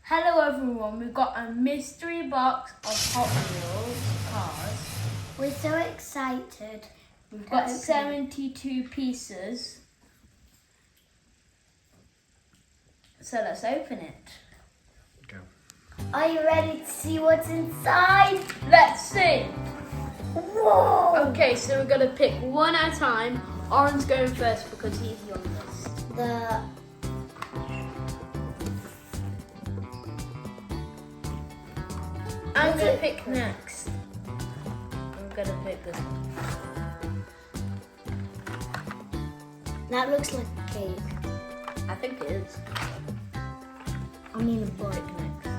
Hello everyone, we've got a mystery box of Hot Wheels cars. We're so excited. We've got 72 pieces. So let's open it. Go. Are you ready to see what's inside? Let's see. Whoa! Okay, so we're gonna pick one at a time. Oren's going first because he's youngest. I'm gonna pick next. I'm gonna pick this one. That looks like a cake. I think it is. I mean a book. Pick next.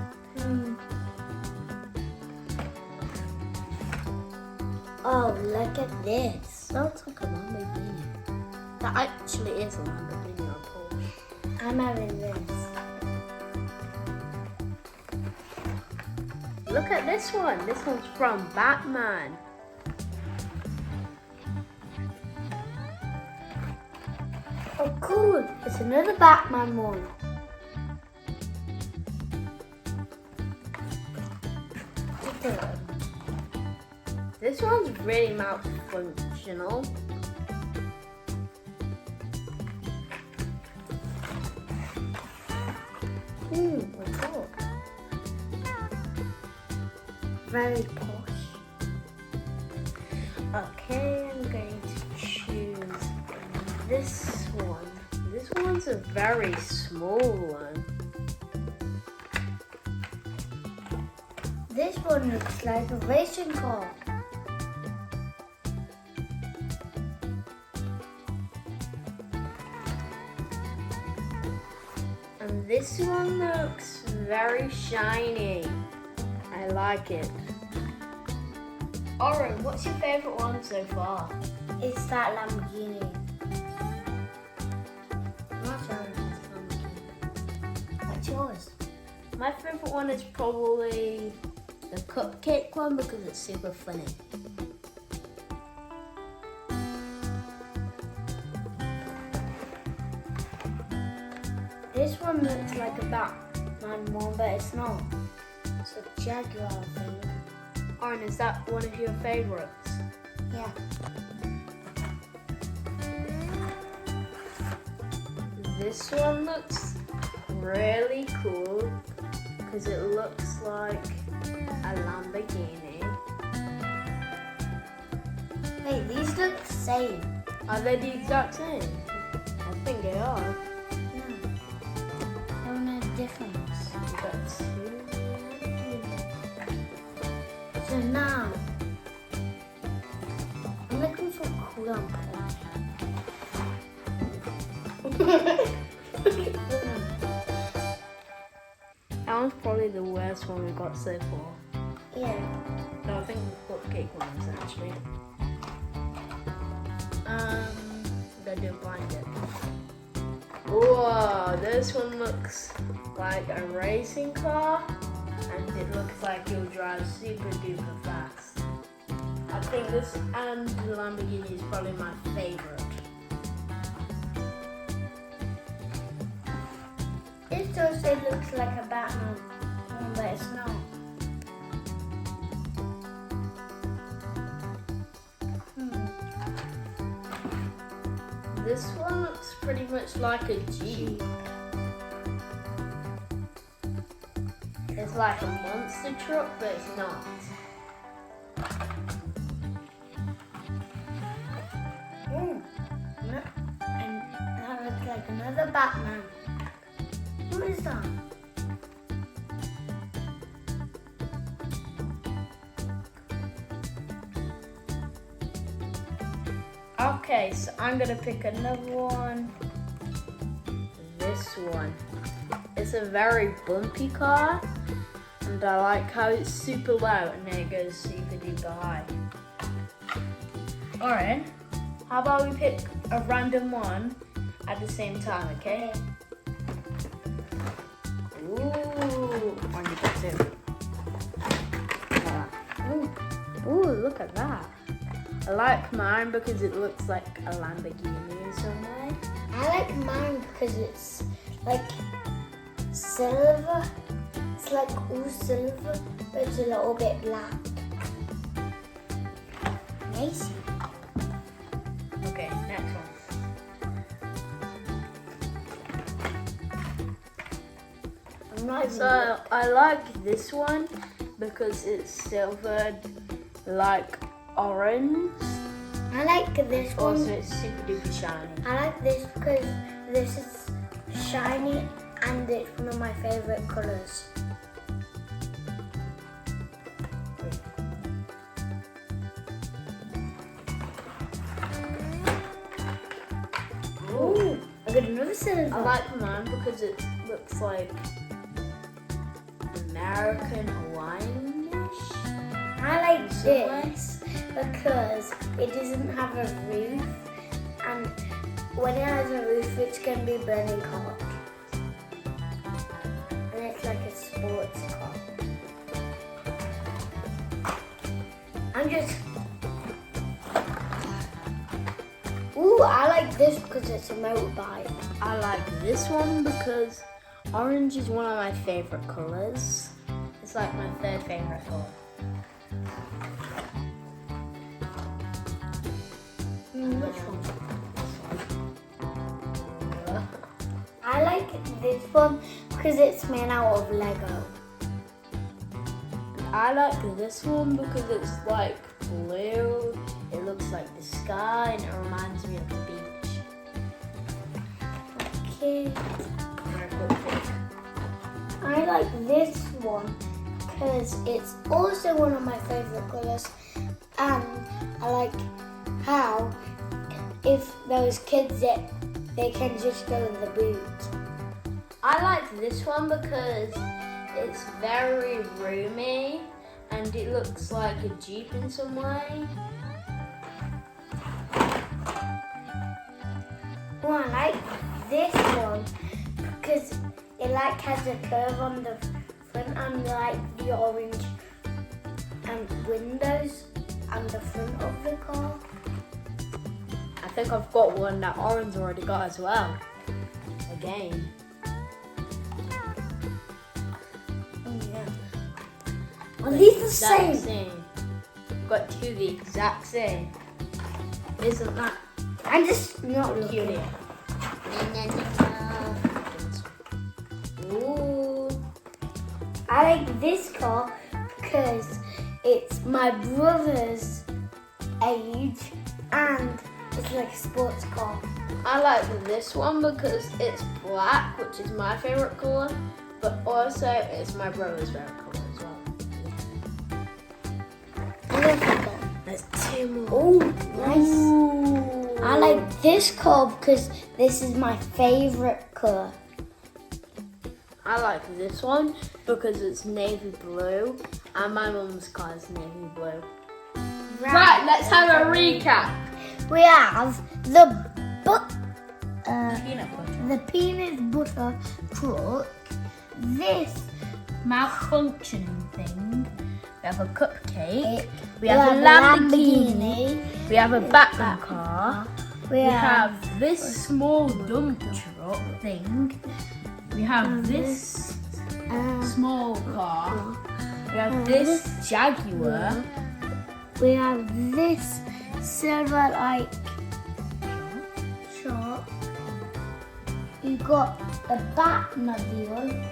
Oh, look at this. That looks like a Lamborghini. That actually is a Lamborghini or a Porsche. I'm having this. Look at this one. This one's from Batman. Oh, cool. It's another Batman one. This one's really malfunctional. What's up? Very posh. Okay, I'm going to choose this one. This one's a very small one. This one looks like a racing car. And this one looks very shiny. I like it. Oren, what's your favourite one so far? It's that Lamborghini. Not sure if it's Lamborghini. What's yours? My favourite one is probably the cupcake one because it's super funny. This one looks like a Batman one, but it's not. It's a Jaguar thing. Oren, is that one of your favourites? Yeah. This one looks really cool because it looks like a Lamborghini. Hey, these look the same. Are they the exact same? I think they are. They're no difference. We've got two. So now, I'm looking for cool and posh. That one's probably the worst one we got so far. Yeah. No, I think the cupcake one is actually. Gotta do a blind dip. Whoa, this one looks like a racing car, and it looks like it'll drive super duper fast. I think this and the Lamborghini is probably my favorite. This also looks like a Batman one, but it's not. This one looks pretty much like a Jeep. It's like a monster truck, but it's not. No. And that looks like another Batman. What is that? Okay, so I'm gonna pick another one. This one. It's a very bumpy car, and I like how it's super low and then it goes super duper high. Alright, how about we pick a random one at the same time, okay? Ooh, one you got two. Look at that. Ooh, look at that. I like mine because it looks like a Lamborghini in some way. I like mine because it's like silver It's like all silver, but it's a little bit black. Nice. Okay, next one. I'm not even So I like this one because it's silvered like orange. I like this one. Also, it's super duper shiny. I like this because this is shiny and it's one of my favorite colours. Ooh, I got another silver. I like mine because it looks like American Hawaiian-ish. I like this because it doesn't have a roof, and when it has a roof, it's going to be burning hot. And it's like a sports car. Ooh, I like this because it's a motorbike. I like this one because orange is one of my favorite colours. It's like my third favourite colour. Which one? I like this one because it's made out of Lego. I like this one because it's like blue. It looks like the sky and it reminds me of the beach. Okay. I like this one because it's also one of my favorite colours, and I like how if those kids they can just go in the boot. I like this one because it's very roomy and it looks like a Jeep in some way. Oh, I like this one because it like has a curve on the front and like the orange windows and the front of the car. I think I've got one that Oren's already got as well. Again. Oh yeah. Are these the Exact same? Got two the exact same. Isn't that I'm just not cute? looking. Ooh. I like this car because it's my brother's age and it's like a sports car. I like this one because it's black, which is my favourite colour, but also it's my brother's favourite colour as well. And then I got There's two more. oh, nice. Ooh. I like this car because this is my favourite colour. I like this one because it's navy blue and my mum's car is navy blue. Right, let's have a recap. We have the Peanut butter. the peanut butter truck, this Malfunctioning thing. We have a cupcake. We we have a Lamborghini. We have a Batman car. we We have this small dump truck thing. We have this small car. We have this Jaguar. we have this silver like shark. You got the Batmobile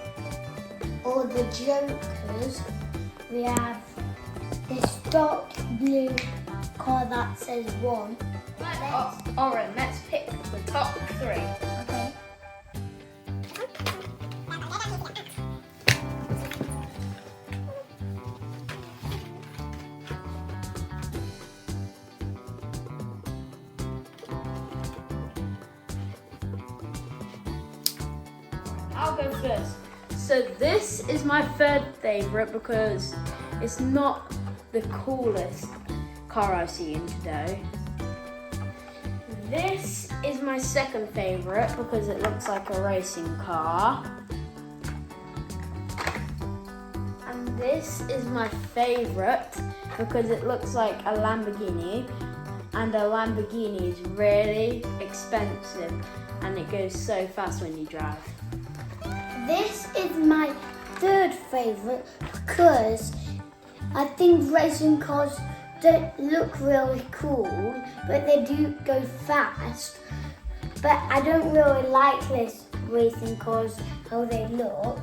or the Jokers. We have this dark blue car that says 1. Alright, let's pick the top 3. Okay. I'll go first. So this is my third favourite because it's not the coolest car I've seen today. This is my second favourite because it looks like a racing car. And this is my favourite because it looks like a Lamborghini, and a Lamborghini is really expensive and it goes so fast when you drive. This is my third favourite because I think racing cars don't look really cool, but they do go fast. But I don't really like this racing cars, how they look.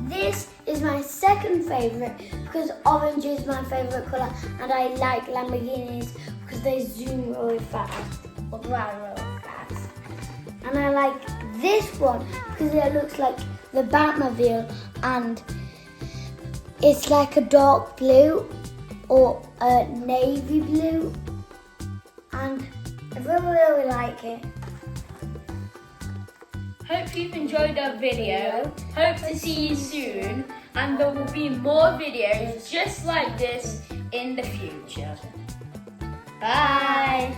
This is my second favourite because orange is my favourite colour, and I like Lamborghinis because they zoom really fast or drive really fast. And I like this one because it looks like the Batmobile, and it's like a dark blue or a navy blue, and I really like it. Hope you've enjoyed our video. Hope to see you soon, and there will be more videos just like this in the future. Bye!